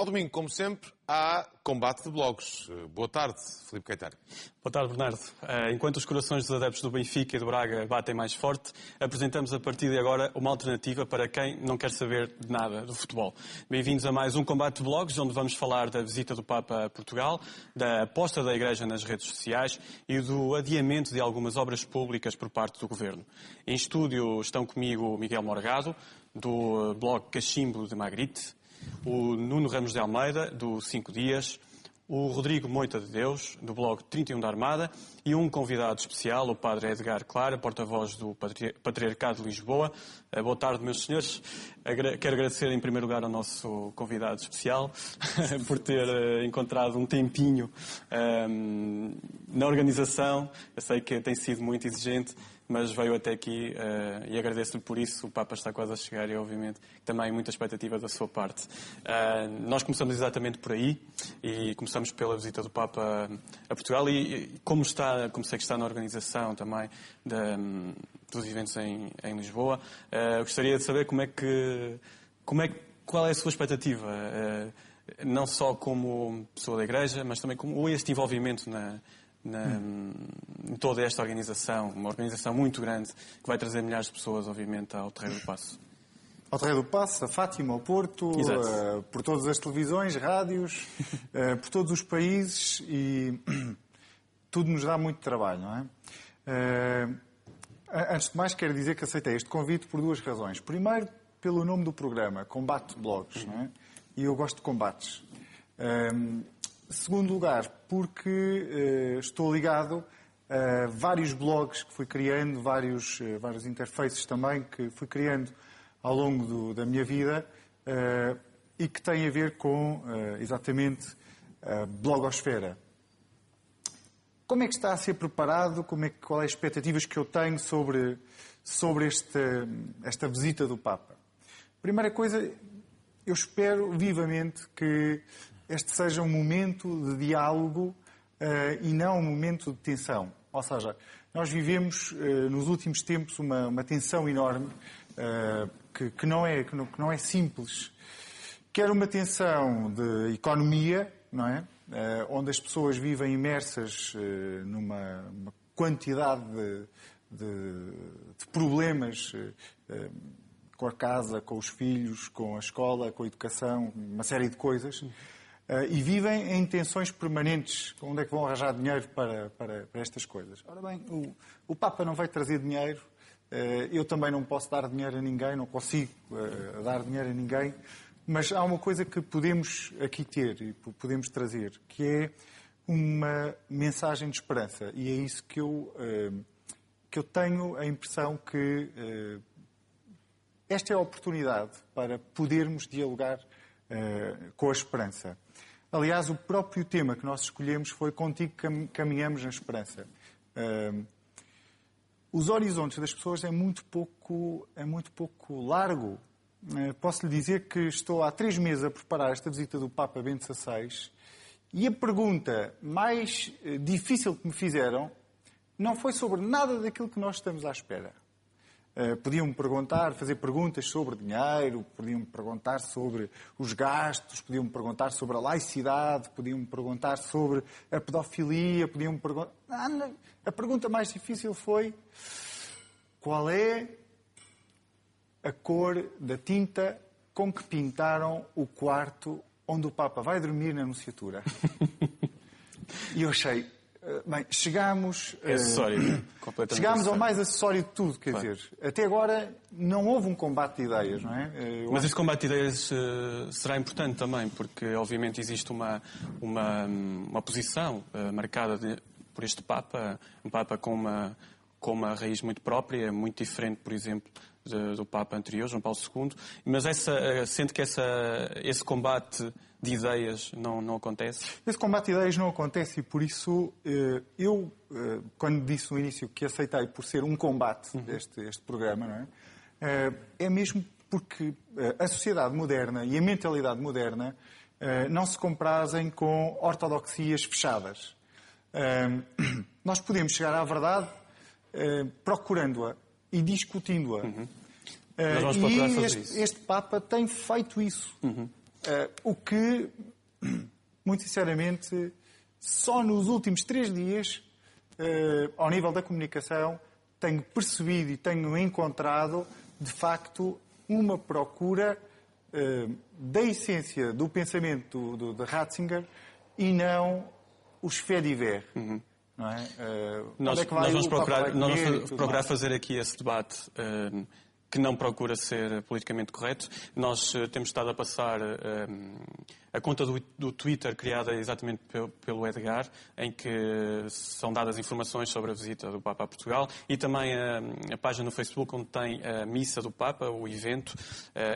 domingo, como sempre, há combate de blogs. Boa tarde, Filipe Caetano. Boa tarde, Bernardo. Enquanto os corações dos adeptos do Benfica e do Braga batem mais forte, apresentamos a partir de agora uma alternativa para quem não quer saber de nada do futebol. Bem-vindos a mais um combate de blogs, onde vamos falar da visita do Papa a Portugal, da aposta da Igreja nas redes sociais e do adiamento de algumas obras públicas por parte do Governo. Em estúdio estão comigo o Miguel Morgado, do blog Cachimbo de Magritte, o Nuno Ramos de Almeida, do 5 Dias, o Rodrigo Moita de Deus, do blog 31 da Armada, e um convidado especial, o Padre Edgar Clara, porta-voz do Patriarcado de Lisboa. Boa tarde, meus senhores. Quero agradecer em primeiro lugar ao nosso convidado especial por ter encontrado um tempinho na organização. Eu sei que tem sido muito exigente, mas veio até aqui e agradeço-lhe por isso. O Papa está quase a chegar e, obviamente, também muita expectativa da sua parte. Nós começamos exatamente por aí e começamos pela visita do Papa a Portugal e como sei que está na organização também dos eventos em Lisboa. Gostaria de saber qual é a sua expectativa, não só como pessoa da Igreja, mas também como este envolvimento em toda esta organização, uma organização muito grande que vai trazer milhares de pessoas, obviamente, ao Terreiro do Paço. Ao Terreiro do Paço, a Fátima, ao Porto, por todas as televisões, rádios, por todos os países e tudo nos dá muito trabalho, não é? Antes de mais, quero dizer que aceitei este convite por duas razões. Primeiro, pelo nome do programa, Combate Blogs, não é? E eu gosto de combates. Segundo lugar, porque estou ligado a vários blogs que fui criando, vários interfaces também que fui criando ao longo da minha vida e que têm a ver com, exatamente, a blogosfera. Como é que está a ser preparado? Qual é as expectativas que eu tenho sobre esta visita do Papa? Primeira coisa, eu espero vivamente que este seja um momento de diálogo e não um momento de tensão. Ou seja, nós vivemos nos últimos tempos uma tensão enorme que não é simples. Quer uma tensão de economia, não é? Onde as pessoas vivem imersas numa quantidade de problemas com a casa, com os filhos, com a escola, com a educação, uma série de coisas. E vivem em tensões permanentes. Onde é que vão arranjar dinheiro para estas coisas? Ora bem, o Papa não vai trazer dinheiro. Eu também não posso dar dinheiro a ninguém, não consigo dar dinheiro a ninguém. Mas há uma coisa que podemos aqui ter e podemos trazer, que é uma mensagem de esperança. E é isso que eu tenho a impressão que esta é a oportunidade para podermos dialogar com a esperança. Aliás, o próprio tema que nós escolhemos foi Contigo Caminhamos na Esperança. Os horizontes das pessoas é muito pouco largo. Posso lhe dizer que estou há 3 meses a preparar esta visita do Papa Bento XVI e a pergunta mais difícil que me fizeram não foi sobre nada daquilo que nós estamos à espera. Podiam-me fazer perguntas sobre dinheiro, podiam-me perguntar sobre os gastos, podiam-me perguntar sobre a laicidade, podiam-me perguntar sobre a pedofilia, podiam-me perguntar... A pergunta mais difícil foi qual é a cor da tinta com que pintaram o quarto onde o Papa vai dormir na Nunciatura. E eu achei... Bem, chegámos ao mais acessório de tudo, quer dizer, até agora não houve um combate de ideias, não é? Mas esse combate de ideias será importante também, porque obviamente existe uma posição marcada por este Papa, um Papa com uma raiz muito própria, muito diferente, por exemplo, do Papa anterior, João Paulo II, mas sente que esse combate de ideias não acontece? Esse combate de ideias não acontece e por isso eu, quando disse no início que aceitei por ser um combate este programa, não é? É mesmo porque a sociedade moderna e a mentalidade moderna não se comprazem com ortodoxias fechadas. Nós podemos chegar à verdade procurando-a e discutindo-a. Nós vamos procurar fazer este Papa tem feito isso. O que, muito sinceramente, só nos últimos 3 dias, ao nível da comunicação, tenho percebido e tenho encontrado, de facto, uma procura da essência do pensamento de Ratzinger e não os faits divers. Não é? Nós vamos procurar fazer aqui esse debate que não procura ser politicamente correto. Nós temos estado a passar a conta do Twitter criada exatamente pelo Edgar, em que são dadas informações sobre a visita do Papa a Portugal, e também a página no Facebook onde tem a missa do Papa, o evento,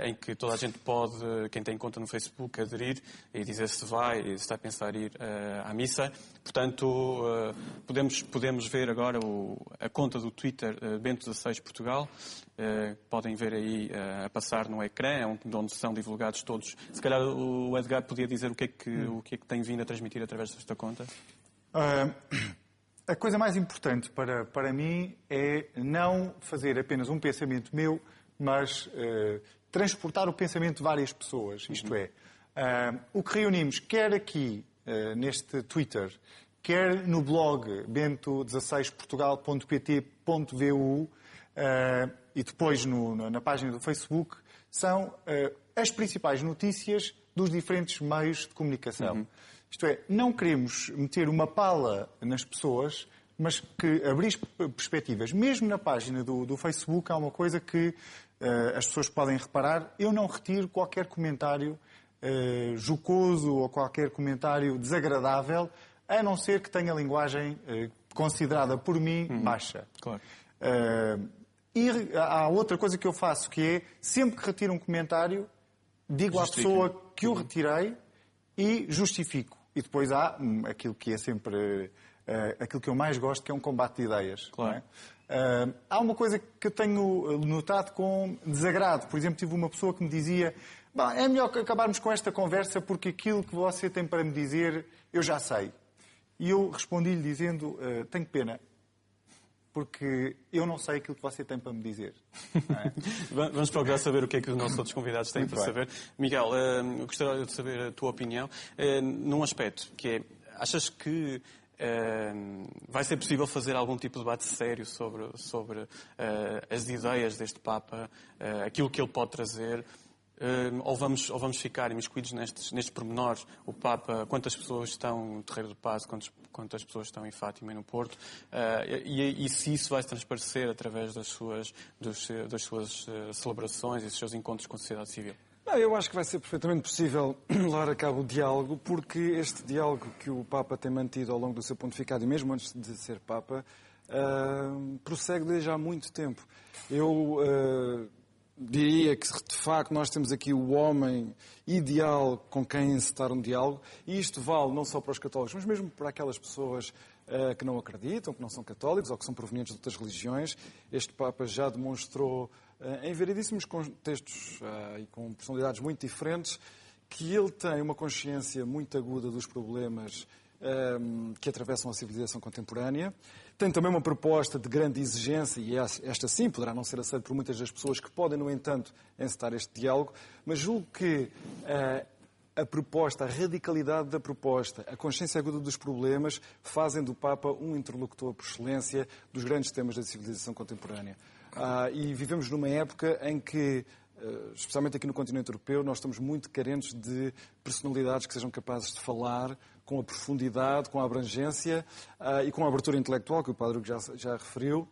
em que toda a gente pode, quem tem conta no Facebook, aderir e dizer se vai e se está a pensar ir à missa. Portanto, podemos ver agora a conta do Twitter Bento XVI Portugal. Podem ver aí a passar no ecrã, onde são divulgados todos. Se calhar o Edgar podia dizer o que é que tem vindo a transmitir através desta conta? A coisa mais importante para mim é não fazer apenas um pensamento meu, mas transportar o pensamento de várias pessoas. Isto é, o que reunimos, quer aqui neste Twitter, quer no blog bento16portugal.pt.vu e depois na página do Facebook, são as principais notícias dos diferentes meios de comunicação. Isto é, não queremos meter uma pala nas pessoas, mas que abrir perspectivas. Mesmo na página do Facebook há uma coisa que as pessoas podem reparar. Eu não retiro qualquer comentário jocoso ou qualquer comentário desagradável, a não ser que tenha linguagem considerada por mim baixa. Claro. E há outra coisa que eu faço, que é, sempre que retiro um comentário, digo à pessoa que o retirei e justifico. E depois há aquilo que é sempre aquilo que eu mais gosto, que é um combate de ideias. Claro. Não é? Há uma coisa que eu tenho notado com desagrado. Por exemplo, tive uma pessoa que me dizia: é melhor acabarmos com esta conversa porque aquilo que você tem para me dizer eu já sei. E eu respondi-lhe dizendo: tenho pena, porque eu não sei aquilo que você tem para me dizer. Não é? Vamos procurar saber o que é que os nossos outros convidados têm Muito para bem. saber. Miguel, eu gostaria de saber a tua opinião num aspecto, que é, achas que vai ser possível fazer algum tipo de debate sério sobre as ideias deste Papa, aquilo que ele pode trazer? Ou vamos ficar imiscuídos nestes pormenores? O Papa, quantas pessoas estão no Terreiro do Paço, quantas pessoas estão em Fátima e no Porto? E se isso vai se transparecer através das suas celebrações e dos seus encontros com a sociedade civil? Não, eu acho que vai ser perfeitamente possível levar a cabo o diálogo, porque este diálogo que o Papa tem mantido ao longo do seu pontificado, e mesmo antes de ser Papa, prossegue desde há muito tempo. Eu diria que, de facto, nós temos aqui o homem ideal com quem encetar um diálogo, e isto vale não só para os católicos, mas mesmo para aquelas pessoas que não acreditam, que não são católicos ou que são provenientes de outras religiões. Este Papa já demonstrou, em variedíssimos contextos e com personalidades muito diferentes, que ele tem uma consciência muito aguda dos problemas que atravessam a civilização contemporânea. Tem também uma proposta de grande exigência, e esta sim poderá não ser aceita por muitas das pessoas que podem, no entanto, encetar este diálogo, mas julgo que a proposta, a radicalidade da proposta, a consciência aguda dos problemas fazem do Papa um interlocutor por excelência dos grandes temas da civilização contemporânea. E vivemos numa época em que, especialmente aqui no continente europeu, nós estamos muito carentes de personalidades que sejam capazes de falar com a profundidade, com a abrangência e com a abertura intelectual, que o Padre Hugo já referiu,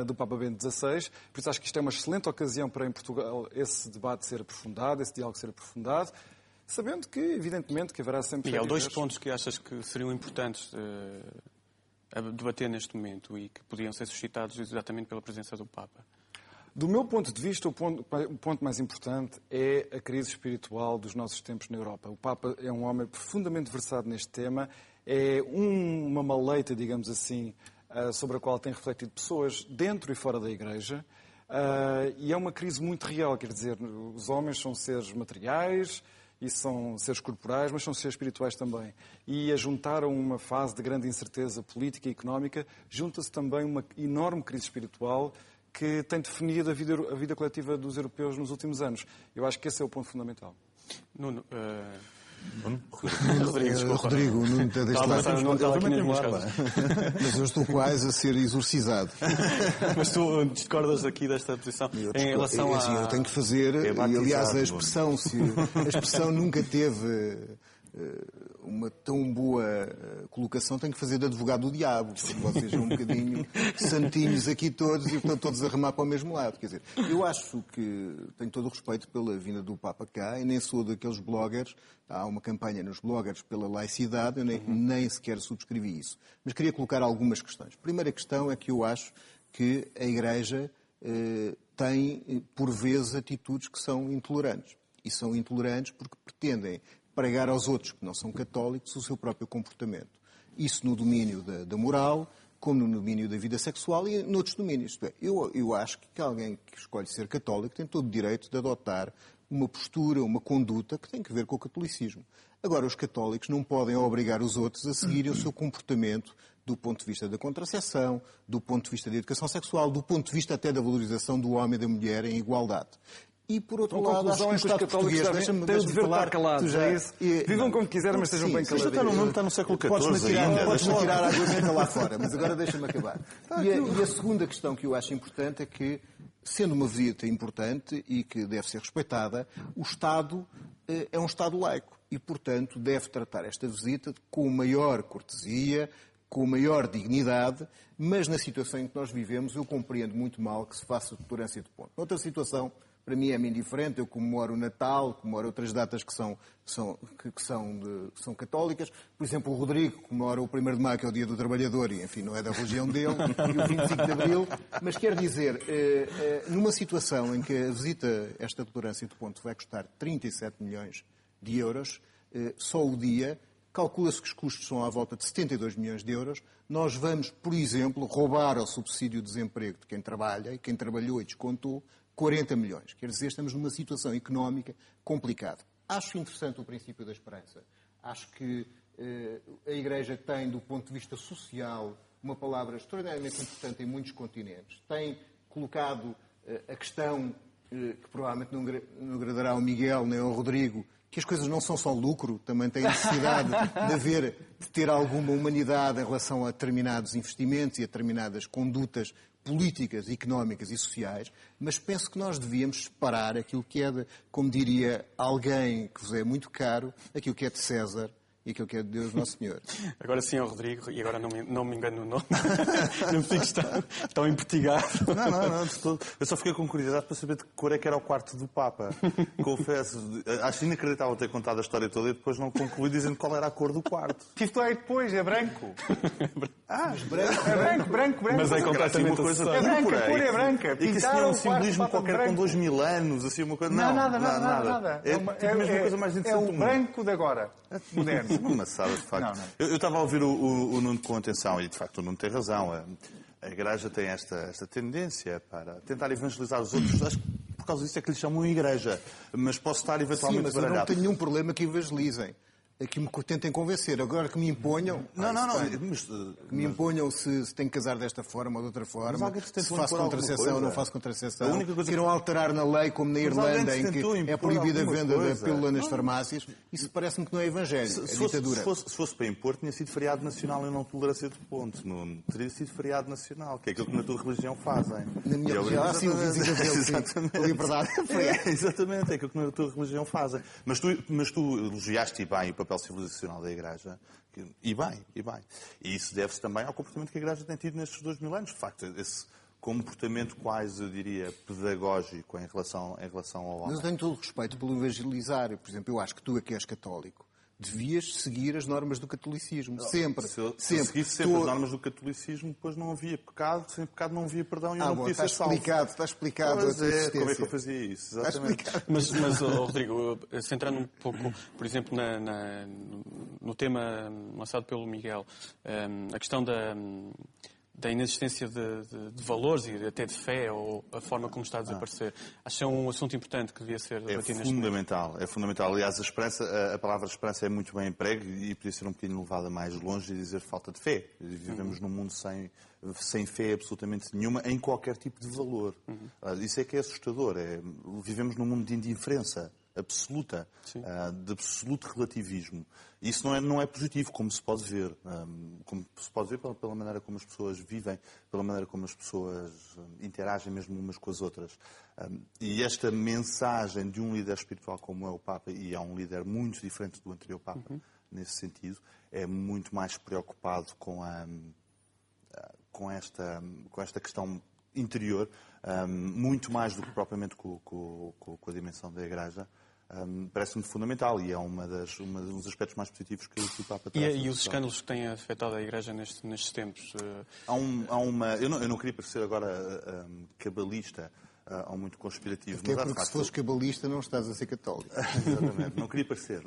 do Papa Bento XVI. Por isso acho que isto é uma excelente ocasião para, em Portugal, esse debate ser aprofundado, esse diálogo ser aprofundado, sabendo que, evidentemente, que haverá sempre... Miguel, 2 pontos que achas que seriam importantes a debater neste momento e que podiam ser suscitados exatamente pela presença do Papa. Do meu ponto de vista, o ponto mais importante é a crise espiritual dos nossos tempos na Europa. O Papa é um homem profundamente versado neste tema, é uma maleita, digamos assim, sobre a qual tem refletido pessoas dentro e fora da Igreja, e é uma crise muito real, quer dizer, os homens são seres materiais e são seres corporais, mas são seres espirituais também. E a juntar a uma fase de grande incerteza política e económica, junta-se também uma enorme crise espiritual que tem definido a vida coletiva dos europeus nos últimos anos. Eu acho que esse é o ponto fundamental. Nuno, Rodrigo, não te deixa lá. Estava aqui nas minhas casas. Mas eu estou quase a ser exorcizado. Mas tu discordas aqui desta posição em relação Eu tenho que fazer, e aliás a expressão nunca teve uma tão boa colocação, tenho que fazer de advogado do diabo, porque vocês são um bocadinho santinhos aqui todos e estão todos a remar para o mesmo lado. Quer dizer, eu acho que tenho todo o respeito pela vinda do Papa cá e nem sou daqueles bloggers, há uma campanha nos bloggers pela laicidade, eu nem sequer subscrevi isso. Mas queria colocar algumas questões. A primeira questão é que eu acho que a Igreja tem, por vezes, atitudes que são intolerantes. E são intolerantes porque pretendem pregar aos outros que não são católicos o seu próprio comportamento. Isso no domínio da moral, como no domínio da vida sexual e noutros domínios. Isto é, eu acho que alguém que escolhe ser católico tem todo o direito de adotar uma postura, uma conduta que tem que ver com o catolicismo. Agora, os católicos não podem obrigar os outros a seguirem o seu comportamento do ponto de vista da contracepção, do ponto de vista da educação sexual, do ponto de vista até da valorização do homem e da mulher em igualdade. E, por outro lado, acho que o Estado português... Têm o dever de estar calados, é isso? Vivam como quiserem, mas estejam bem caladinhos. Está no século XIV Podes-me tirar a argumenta lá fora, mas agora deixa-me acabar. E a segunda questão que eu acho importante é que, sendo uma visita importante e que deve ser respeitada, o Estado é um Estado laico e, portanto, deve tratar esta visita com maior cortesia, com maior dignidade, mas na situação em que nós vivemos eu compreendo muito mal que se faça tolerância de ponto. Outra situação... Para mim é-me indiferente, eu comemoro o Natal, comemoro outras datas que são católicas. Por exemplo, o Rodrigo comemora o 1º de Maio, que é o Dia do Trabalhador, e enfim, não é da religião dele, e o 25 de Abril. Mas quer dizer, numa situação em que a visita, esta tolerância de ponto, vai custar 37 milhões de euros, só o dia, calcula-se que os custos são à volta de 72 milhões de euros, nós vamos, por exemplo, roubar ao subsídio de desemprego de quem trabalha, e quem trabalhou e descontou, 40 milhões. Quer dizer, estamos numa situação económica complicada. Acho interessante o princípio da esperança. Acho que a Igreja tem, do ponto de vista social, uma palavra extraordinariamente importante em muitos continentes. Tem colocado a questão, que provavelmente não agradará ao Miguel nem ao Rodrigo, que as coisas não são só lucro, também tem necessidade de ter alguma humanidade em relação a determinados investimentos e a determinadas condutas políticas, económicas e sociais, mas penso que nós devíamos separar aquilo que é, como diria alguém que vos é muito caro, aquilo que é de César e aquilo que é de Deus Nosso Senhor. Agora sim, ao Rodrigo, e agora não me engano no nome, não fiques tão empertigado. Não, eu só fiquei com curiosidade para saber de que cor é que era o quarto do Papa. Confesso, acho inacreditável ter contado a história toda e depois não concluí dizendo qual era a cor do quarto. Tive lá depois, é branco. Branco. Mas é completamente uma coisa é branca, a cor é branca. E que isso tinha um simbolismo qualquer com 2000 anos, assim uma coisa... Não, nada. É a mesma coisa mais interessante do mundo. É o branco de agora, moderno. Uma maçada, de facto. Não. Eu estava a ouvir o Nuno com atenção e, de facto, o Nuno tem razão. A Igreja tem esta tendência para tentar evangelizar os outros. Acho que por causa disso é que lhes chamam Igreja. Mas posso estar eventualmente baralhado. Sim, mas eu não tenho nenhum problema que evangelizem. Que me tentem convencer. Agora que me imponham... Que me imponham se tenho que casar desta forma ou de outra forma, se faço contracepção ou não faço contracepção. Queiram alterar na lei, como na Irlanda, em que é proibida a venda da pílula nas farmácias. Isso parece-me que não é evangelho, é ditadura. Se fosse para impor, tinha sido feriado nacional e não tolerância de ponto. Não teria sido feriado nacional, que é aquilo que na tua religião fazem. Na minha religião, sim, o vizinho dele, a liberdade. Exatamente, é aquilo que na tua religião fazem. Mas tu elogiaste bem o papel civilizacional da Igreja, e bem. E isso deve-se também ao comportamento que a Igreja tem tido nestes 2000 anos. De facto, esse comportamento quase, eu diria, pedagógico em relação ao homem. Mas eu tenho todo o respeito pelo evangelizar. Por exemplo, eu acho que tu, que és católico, devias seguir as normas do catolicismo. Sempre. Se eu seguisse sempre as normas do catolicismo, depois não havia pecado, sem pecado não havia perdão e eu não podia ser salvo. Está explicado a tua existência. Como é que eu fazia isso? Exatamente. Mas Rodrigo, centrando um pouco, por exemplo, no tema lançado pelo Miguel, a questão da inexistência de valores e até de fé ou a forma como está a desaparecer. Acho que é um assunto importante que devia ser debatido neste momento. É fundamental. Aliás, a palavra esperança é muito bem emprego e podia ser um bocadinho levada mais longe e dizer falta de fé. Vivemos num mundo sem fé absolutamente nenhuma em qualquer tipo de valor. Isso é que é assustador. Vivemos num mundo de indiferença. absoluta, de absoluto relativismo. Isso não é positivo, como se pode ver. Como se pode ver pela maneira como as pessoas vivem, pela maneira como as pessoas interagem mesmo umas com as outras. E esta mensagem de um líder espiritual como é o Papa, e é um líder muito diferente do anterior Papa, nesse sentido, é muito mais preocupado com esta questão interior, muito mais do que propriamente com a dimensão da Igreja. Parece-me fundamental e é um dos aspectos mais positivos que o Papa traz. E os escândalos que têm afetado a Igreja nestes tempos? Eu não queria parecer agora cabalista ou muito conspirativo. Até porque se fores cabalista não estás a ser católico. Exatamente, não queria parecer.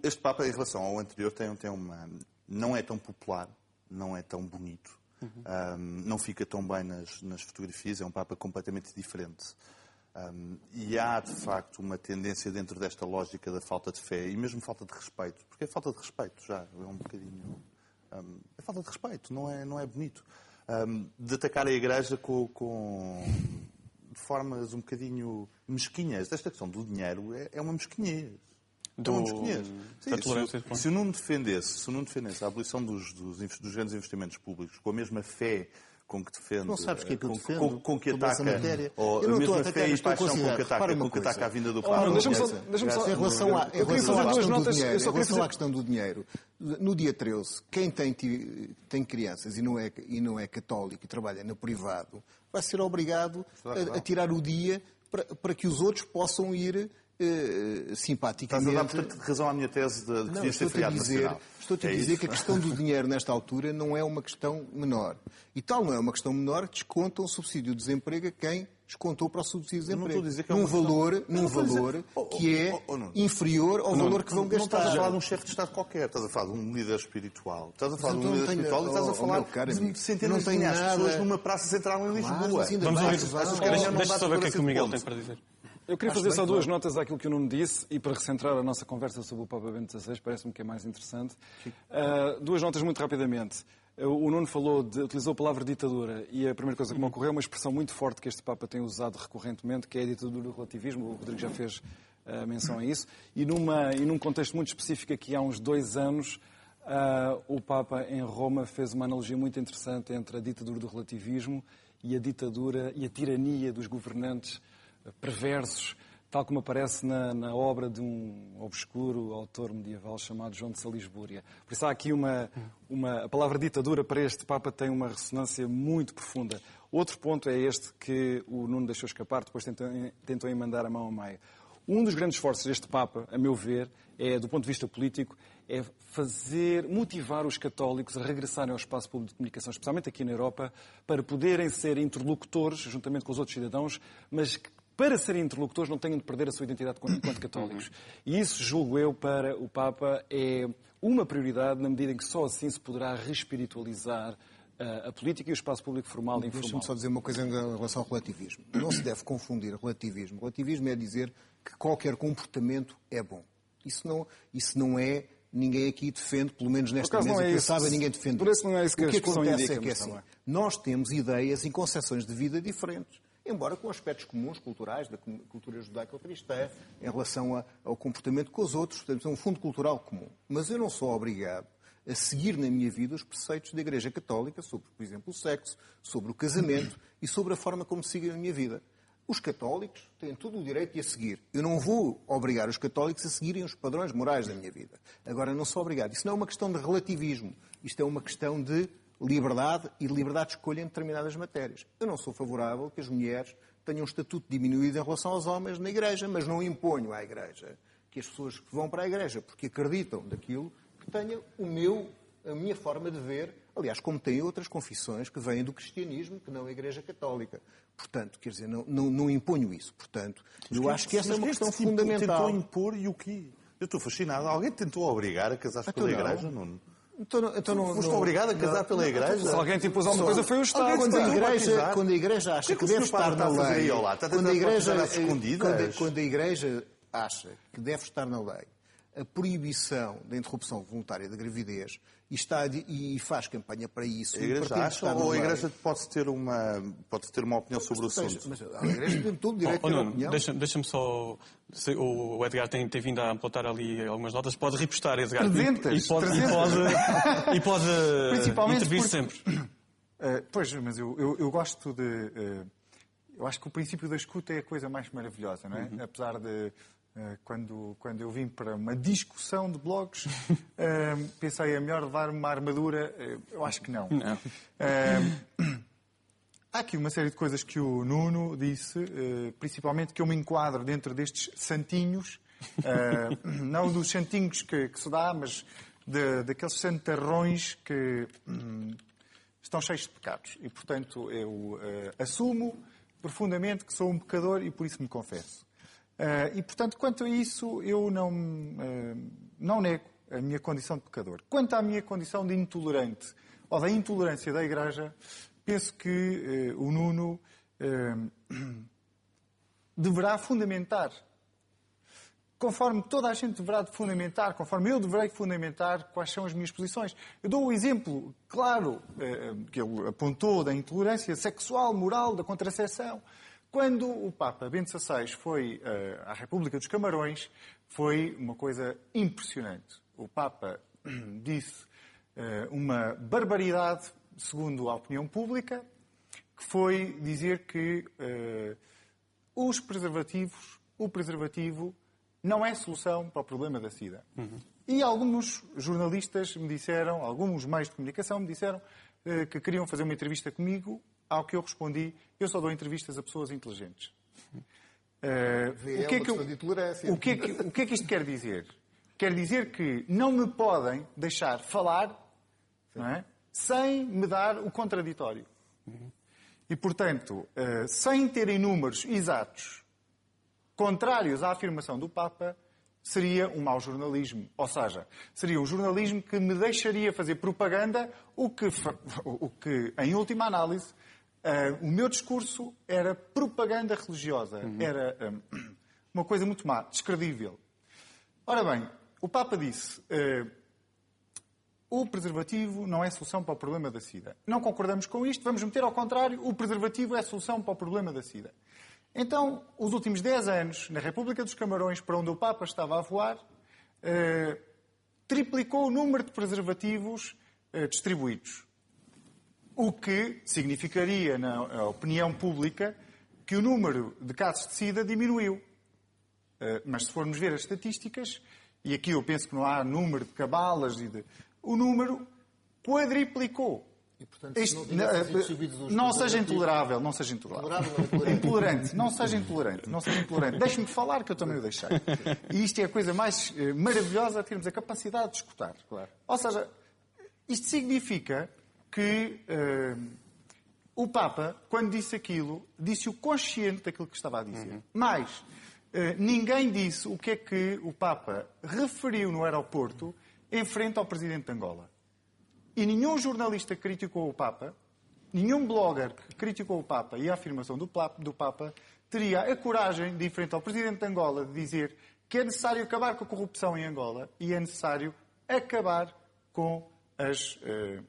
Este Papa, em relação ao anterior, não é tão popular, não é tão bonito, não fica tão bem nas fotografias, é um Papa completamente diferente. E há, de facto, uma tendência dentro desta lógica da falta de fé e mesmo falta de respeito, porque é falta de respeito já, é um bocadinho... é falta de respeito, não é bonito. De atacar a Igreja de formas um bocadinho mesquinhas. Esta questão do dinheiro é uma mesquinhez. Se o Nuno defendesse a abolição dos grandes investimentos públicos com a mesma fé com que defende, não sabes que é que eu defendo, com que ataca, ou a mesma fé e paixão com que ataca a vinda do Papa. Deixa-me só... Em relação à questão do dinheiro, no dia 13, quem tem crianças e não é católico e trabalha no privado, vai ser obrigado a tirar o dia para que os outros possam ir simpaticamente... Estás a dar, portanto, razão à minha tese de que devia ser feriado nacional. Estou-te a dizer que a questão do dinheiro, nesta altura, não é uma questão menor. E tal não é uma questão menor que descontam o subsídio de desemprego a quem descontou para o subsídio de desemprego. Num valor que é inferior ao valor que vão gastar. Não estás a falar de um chefe de Estado qualquer, estás a falar de um líder espiritual. Estás a falar de um líder espiritual e estás a falar de centenas de milhares de pessoas numa praça central em Lisboa. Vamos ouvir. Deixa só ver o que é que o Miguel tem para dizer. Eu queria fazer só duas notas àquilo que o Nuno disse e para recentrar a nossa conversa sobre o Papa Bento XVI, parece-me que é mais interessante. Duas notas muito rapidamente. O Nuno utilizou a palavra ditadura e a primeira coisa que me ocorreu é uma expressão muito forte que este Papa tem usado recorrentemente, que é a ditadura do relativismo. O Rodrigo já fez menção a isso. E num contexto muito específico, aqui há uns 2 anos, o Papa em Roma fez uma analogia muito interessante entre a ditadura do relativismo e a ditadura e a tirania dos governantes perversos, tal como aparece na obra de um obscuro autor medieval chamado João de Salisbúria. Por isso há aqui a palavra ditadura para este Papa tem uma ressonância muito profunda. Outro ponto é este que o Nuno deixou escapar, depois tentou emendar a mão a meio. Um dos grandes esforços deste Papa, a meu ver, do ponto de vista político, é motivar os católicos a regressarem ao espaço público de comunicação, especialmente aqui na Europa, para poderem ser interlocutores, juntamente com os outros cidadãos, mas para serem interlocutores não tenham de perder a sua identidade enquanto católicos. E isso, julgo eu, para o Papa é uma prioridade na medida em que só assim se poderá reespiritualizar a política e o espaço público formal e informal. Deixa-me só dizer uma coisa em relação ao relativismo. Não se deve confundir relativismo. Relativismo é dizer que qualquer comportamento é bom. Isso não é... Ninguém aqui defende, pelo menos nesta mesa, que eu saiba, ninguém defende. Por isso não é isso que a expressão indica. O que acontece é que assim, nós temos ideias e concepções de vida diferentes, embora com aspectos comuns, culturais, da cultura judaico-cristã, em relação ao comportamento com os outros, portanto, é um fundo cultural comum. Mas eu não sou obrigado a seguir na minha vida os preceitos da Igreja Católica sobre, por exemplo, o sexo, sobre o casamento e sobre a forma como sigo a minha vida. Os católicos têm todo o direito de a seguir. Eu não vou obrigar os católicos a seguirem os padrões morais da minha vida. Agora, não sou obrigado. Isso não é uma questão de relativismo. Isto é uma questão de liberdade e de liberdade de escolha em determinadas matérias. Eu não sou favorável que as mulheres tenham um estatuto diminuído em relação aos homens na Igreja, mas não imponho à Igreja que as pessoas que vão para a Igreja porque acreditam daquilo que tenham a minha forma de ver, aliás, como têm outras confissões que vêm do cristianismo, que não a Igreja Católica. Portanto, quer dizer, não imponho isso. Portanto, eu acho que essa é uma questão fundamental. Tentou impor e o quê? Eu estou fascinado. Alguém tentou obrigar a casar-se pela Igreja, Nuno? Foste obrigado a casar pela Igreja? Se alguém te impôs alguma coisa, foi o Estado. Quando a Igreja acha que deve estar na lei... Quando a Igreja acha que deve estar na lei a proibição da interrupção voluntária da gravidez e faz campanha para isso. A Igreja acha ou a Igreja pode ter uma opinião sobre o assunto? Mas a Igreja tem todo o direito de ter uma opinião. Deixa-me só... O Edgar tem vindo a apontar ali algumas notas. Pode repostar, Edgar. 300. E pode intervir sempre. Pois, mas eu gosto de... eu acho que o princípio da escuta é a coisa mais maravilhosa, não é? Apesar de... Quando eu vim para uma discussão de blogs, pensei, é melhor levar uma armadura? Eu acho que não. Há aqui uma série de coisas que o Nuno disse, principalmente que eu me enquadro dentro destes santinhos, não dos santinhos que se dá, mas daqueles santarrões que estão cheios de pecados. E, portanto, eu assumo profundamente que sou um pecador e por isso me confesso. E, portanto, quanto a isso, eu não nego a minha condição de pecador. Quanto à minha condição de intolerante, ou da intolerância da Igreja, penso que o Nuno deverá fundamentar, conforme toda a gente deverá fundamentar, conforme eu deverei fundamentar quais são as minhas posições. Eu dou o exemplo claro que ele apontou da intolerância sexual, moral, da contracepção. Quando o Papa Bento XVI foi à República dos Camarões, foi uma coisa impressionante. O Papa disse uma barbaridade, segundo a opinião pública, que foi dizer que o preservativo não é solução para o problema da SIDA. E alguns jornalistas me disseram, alguns meios de comunicação me disseram que queriam fazer uma entrevista comigo, ao que eu respondi, eu só dou entrevistas a pessoas inteligentes. O que é que isto quer dizer? Quer dizer que não me podem deixar falar, não é? Sem me dar o contraditório. E, portanto, sem terem números exatos contrários à afirmação do Papa, seria um mau jornalismo. Ou seja, seria um jornalismo que me deixaria fazer propaganda, o que em última análise, o meu discurso era propaganda religiosa. Era uma coisa muito má, descredível. Ora bem, o Papa disse... o preservativo não é solução para o problema da SIDA. Não concordamos com isto, vamos meter ao contrário, o preservativo é a solução para o problema da SIDA. Então, os últimos 10 anos, na República dos Camarões, para onde o Papa estava a voar, triplicou o número de preservativos distribuídos. O que significaria, na opinião pública, que o número de casos de SIDA diminuiu. Mas se formos ver as estatísticas, e aqui eu penso que não há número de cabalas o número quadriplicou. E, portanto, não seja intolerável, não seja intolerável. Intolerante, não seja intolerante, não seja intolerante. Deixe-me falar, que eu também o deixei. E isto é a coisa mais maravilhosa, termos a capacidade de escutar. Claro. Ou seja, isto significa que o Papa, quando disse aquilo, disse-o consciente daquilo que estava a dizer. Mas ninguém disse o que é que o Papa referiu no aeroporto em frente ao Presidente de Angola. E nenhum jornalista criticou o Papa, nenhum blogger que criticou o Papa e a afirmação do Papa teria a coragem de ir frente ao Presidente de Angola de dizer que é necessário acabar com a corrupção em Angola e é necessário acabar com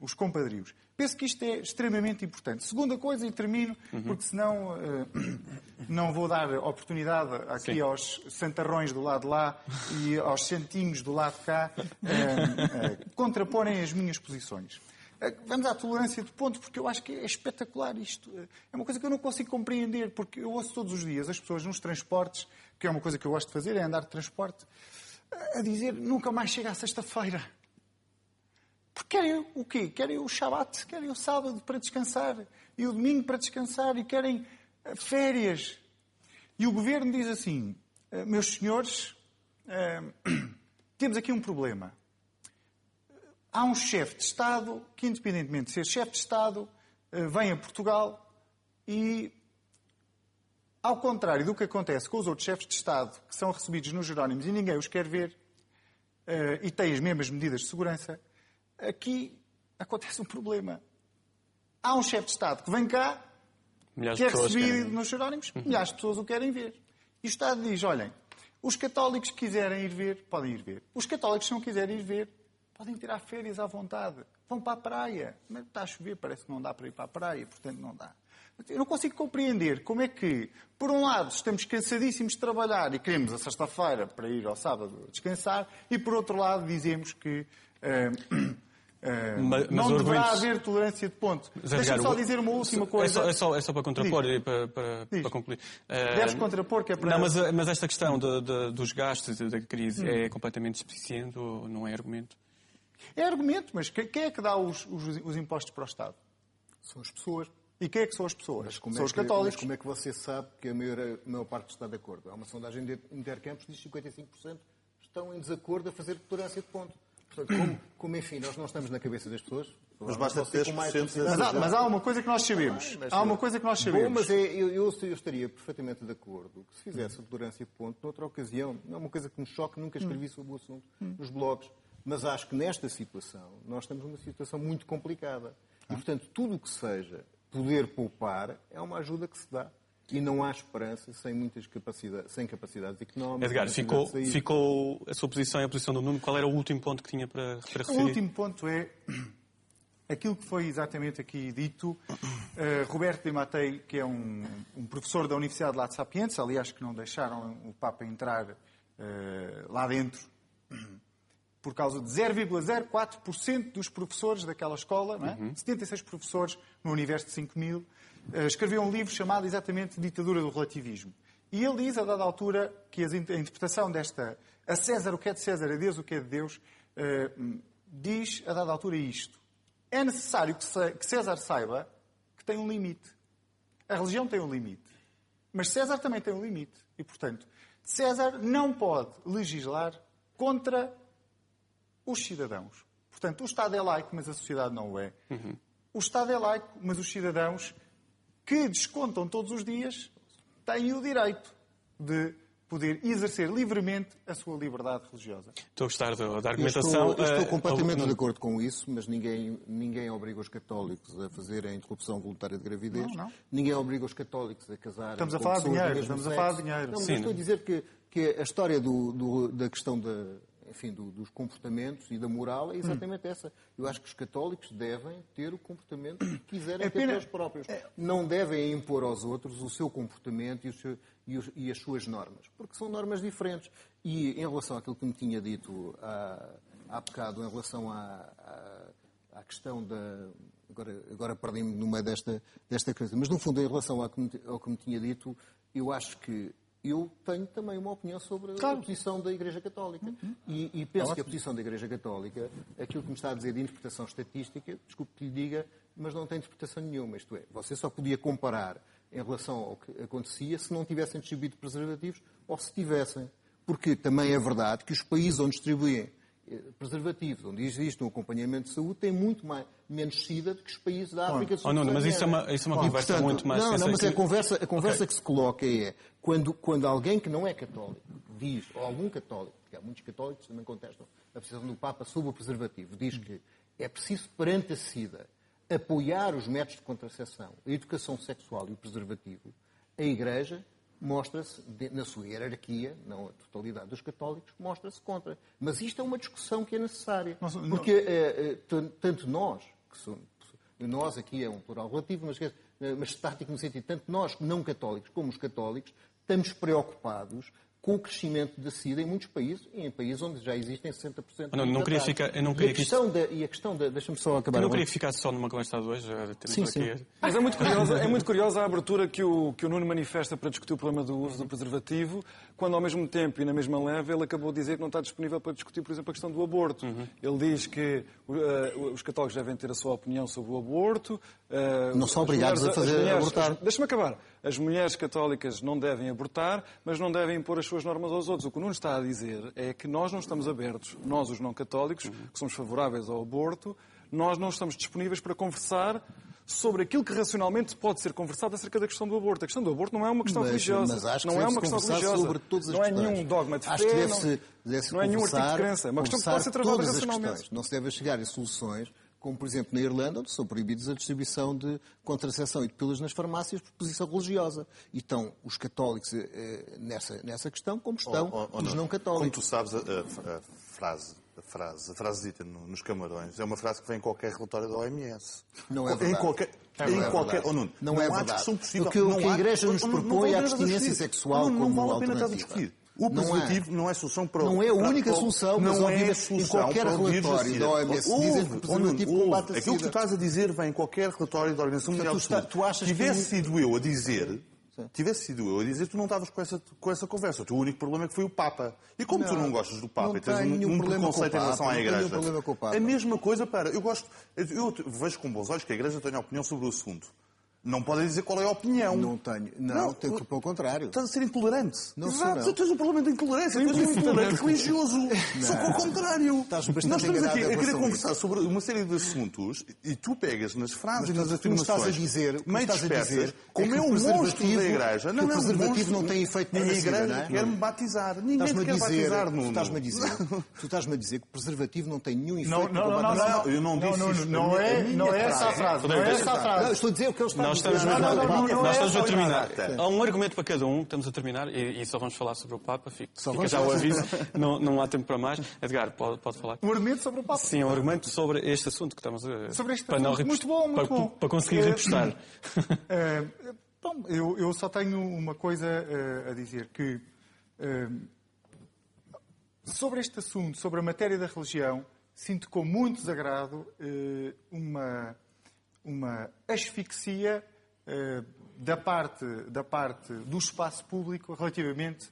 os compadrios. Penso que isto é extremamente importante. Segunda coisa, e termino, porque senão não vou dar oportunidade aqui aos santarrões do lado de lá e aos santinhos do lado de cá contraporem as minhas posições. Vamos à tolerância de ponto, porque eu acho que é espetacular isto. É uma coisa que eu não consigo compreender, porque eu ouço todos os dias as pessoas nos transportes, que é uma coisa que eu gosto de fazer, é andar de transporte, a dizer nunca mais chega à sexta-feira. Porque querem o quê? Querem o Shabat, querem o sábado para descansar e o domingo para descansar e querem férias. E o governo diz assim, meus senhores, temos aqui um problema. Há um chefe de Estado que, independentemente de ser chefe de Estado, vem a Portugal e, ao contrário do que acontece com os outros chefes de Estado que são recebidos nos Jerónimos e ninguém os quer ver e têm as mesmas medidas de segurança, aqui acontece um problema. Há um chefe de Estado que vem cá, que é recebido nos Jerónimos, milhares de pessoas o querem ver. E o Estado diz, olhem, Os católicos que quiserem ir ver, podem ir ver. Os católicos que não quiserem ir ver, podem tirar férias à vontade. Vão para a praia. Mas está a chover, parece que não dá para ir para a praia, portanto não dá. Eu não consigo compreender como é que, por um lado, estamos cansadíssimos de trabalhar e queremos a sexta-feira para ir ao sábado descansar, e por outro lado dizemos que não deverá haver tolerância de ponto. Deixa-me só dizer uma última coisa. É só para contrapor e para concluir. Deves contrapor, que é para... Não, mas esta questão dos gastos da crise é completamente despiciente ou não é argumento? É argumento, mas quem é que dá os impostos para o Estado? São as pessoas. E quem é que são as pessoas? São os católicos. Mas como é que você sabe que a maior parte está de acordo? Há uma sondagem de Intercampos que diz que 55% estão em desacordo a fazer tolerância de ponto. Portanto, como enfim, nós não estamos na cabeça das pessoas... Mas basta 3%. Mas há uma coisa que nós sabemos. Há uma coisa que nós sabemos. Bom, mas eu estaria perfeitamente de acordo que se fizesse a tolerância de ponto noutra ocasião. Não é uma coisa que me choque, nunca escrevi sobre o assunto nos blogs. Mas acho que nesta situação, nós estamos numa situação muito complicada. E, portanto, tudo o que seja poder poupar é uma ajuda que se dá. E não há esperança sem capacidades económicas. Edgar, ficou a sua posição e a posição do Nuno. Qual era o último ponto que tinha para referir? O último ponto é aquilo que foi exatamente aqui dito. Roberto de Matei, que é um professor da Universidade de La Sapienza, aliás, que não deixaram o Papa entrar lá dentro, por causa de 0,04% dos professores daquela escola, não é? 76 professores no universo de 5.000, escreveu um livro chamado exatamente Ditadura do Relativismo. E ele diz, a dada altura, que a interpretação desta a César o que é de César, a Deus o que é de Deus, diz, a dada altura, isto. É necessário que César saiba que tem um limite. A religião tem um limite. Mas César também tem um limite. E, portanto, César não pode legislar contra os cidadãos. Portanto, o Estado é laico, mas a sociedade não o é. O Estado é laico, mas os cidadãos que descontam todos os dias têm o direito de poder exercer livremente a sua liberdade religiosa. Estou a gostar da argumentação. Estou completamente de acordo com isso, mas ninguém obriga os católicos a fazer a interrupção voluntária de gravidez. Não. Ninguém obriga os católicos a casar. Estamos a falar de dinheiro. Estamos a falar de dinheiro. Não, mas estou a dizer que a história da questão dos comportamentos e da moral é exatamente essa. Eu acho que os católicos devem ter o comportamento que quiserem ter para os próprios. Não devem impor aos outros o seu comportamento e as suas normas, porque são normas diferentes. E em relação àquilo que me tinha dito há bocado, em relação à questão da... Agora perdi-me no meio desta coisa. Mas, no fundo, em relação ao que me tinha dito, eu acho que eu tenho também uma opinião sobre a posição da Igreja Católica. E penso que a posição da Igreja Católica, aquilo que me está a dizer de interpretação estatística, desculpe que lhe diga, mas não tem interpretação nenhuma. Isto é, você só podia comparar em relação ao que acontecia se não tivessem distribuído preservativos ou se tivessem. Porque também é verdade que os países onde distribuem preservativos, onde existe um acompanhamento de saúde, têm muito menos SIDA do que os países da África subsaariana. Mas isso é uma conversa muito mais... Não, mas a conversa que se coloca é quando alguém que não é católico diz, ou algum católico, porque há muitos católicos que também contestam a posição do Papa sobre o preservativo, diz que é preciso, perante a SIDA, apoiar os métodos de contracepção, a educação sexual e o preservativo, a Igreja mostra-se, na sua hierarquia, não a totalidade dos católicos, mostra-se contra. Mas isto é uma discussão que é necessária. Porque tanto nós, que somos, nós aqui é um plural relativo, mas estático no sentido, tanto nós não católicos como os católicos, estamos preocupados com o crescimento da SIDA em muitos países, e em países onde já existem 60% de não queria ficar... Deixa-me só acabar. Eu não queria que ficasse só numa conversa de hoje. Sim. Mas é muito curiosa a abertura que o Nuno manifesta para discutir o problema do uso do preservativo, quando ao mesmo tempo e na mesma leve ele acabou de dizer que não está disponível para discutir, por exemplo, a questão do aborto. Ele diz que os católicos devem ter a sua opinião sobre o aborto. Não são obrigados a abortar. Deixa-me acabar. As mulheres católicas não devem abortar, mas não devem impor as suas normas aos outros. O que o Nuno está a dizer é que nós não estamos abertos, nós os não católicos, que somos favoráveis ao aborto, nós não estamos disponíveis para conversar sobre aquilo que racionalmente pode ser conversado acerca da questão do aborto. A questão do aborto não é uma questão religiosa. Mas acho que não é uma questão religiosa. Sobre todas as não é questões. Nenhum dogma de fé, acho que deve-se não é nenhum artigo de crença. É uma questão que pode ser travada racionalmente. Não se deve chegar a soluções como por exemplo na Irlanda, onde são proibidos a distribuição de contracepção e de pílulas nas farmácias por posição religiosa. E estão os católicos nessa questão, como estão os não católicos. Como tu sabes, a frase dita nos Camarões é uma frase que vem em qualquer relatório da OMS. Não é verdade. Não é verdade. Discussão possível. O que a Igreja nos propõe é a abstinência sexual como vale a pena estar a alternativa. discutir. O preservativo não é solução para o... Não é a única solução, mas em qualquer relatório da OMS dizem que o preservativo combate a SIDA. Aquilo que tu estás a dizer vem em qualquer relatório da Organização Mundial de Saúde. Tivesse sido eu a dizer, tu não estavas com essa conversa. O único problema é que foi o Papa. E como tu não gostas do Papa e tens um preconceito em relação à Igreja, a mesma coisa, eu vejo com bons olhos que a Igreja tem opinião sobre o assunto. Não podem dizer qual é a opinião. Não tenho. Não, tenho que pelo contrário. Estás a ser intolerante. Não Exato, sou, não. tu tens um problema de intolerância. Tu és um intolerante religioso. Só que ao contrário. Estás bastante Nós estamos aqui a enganado querer conversar sobre uma série de assuntos e tu pegas nas frases e nas tu afirmações estás a dizer, meio dispersas, como é que o monstro da Igreja. O preservativo não tem efeito nenhum na SIDA, não A é? Igreja quer-me batizar. Ninguém te quer batizar, Nuno. Tu estás-me a dizer que o preservativo não tem nenhum efeito Não, eu não disse isto. Não é essa a frase. Não é essa a frase. Estou a dizer o que eles estão a dizer. Nós estamos a terminar. Há um argumento para cada um, estamos a terminar, e só vamos falar sobre o Papa. Fica já o aviso, não há tempo para mais. Edgar, pode falar. Um argumento sobre o Papa. Sim, um argumento sobre este assunto que estamos a... Sobre este para não assunto. Muito bom, muito bom. Para conseguir repostar. Bom, eu só tenho uma coisa a dizer, que sobre este assunto, sobre a matéria da religião, sinto com muito desagrado uma asfixia da parte do espaço público relativamente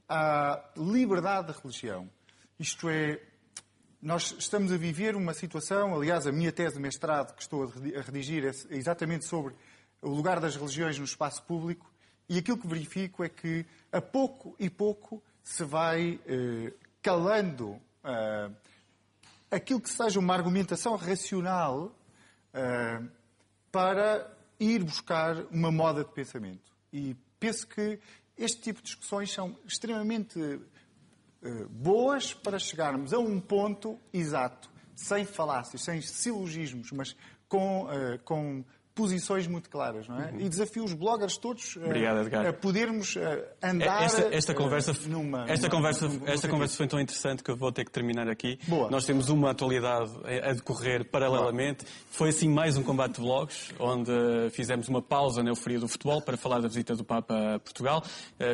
à liberdade da religião. Isto é, nós estamos a viver uma situação, aliás, a minha tese de mestrado que estou a redigir é exatamente sobre o lugar das religiões no espaço público, e aquilo que verifico é que a pouco e pouco se vai calando aquilo que seja uma argumentação racional para ir buscar uma moda de pensamento. E penso que este tipo de discussões são extremamente boas para chegarmos a um ponto exato, sem falácias, sem silogismos, mas com posições muito claras, não é? E desafio os bloggers todos a podermos andar esta conversa foi tão interessante que eu vou ter que terminar aqui. Boa. Nós temos uma atualidade a decorrer paralelamente. Foi assim mais um combate de blogs, onde fizemos uma pausa na euforia do futebol para falar da visita do Papa a Portugal.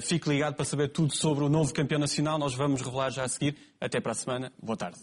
Fique ligado para saber tudo sobre o novo campeão nacional. Nós vamos revelar já a seguir. Até para a semana. Boa tarde.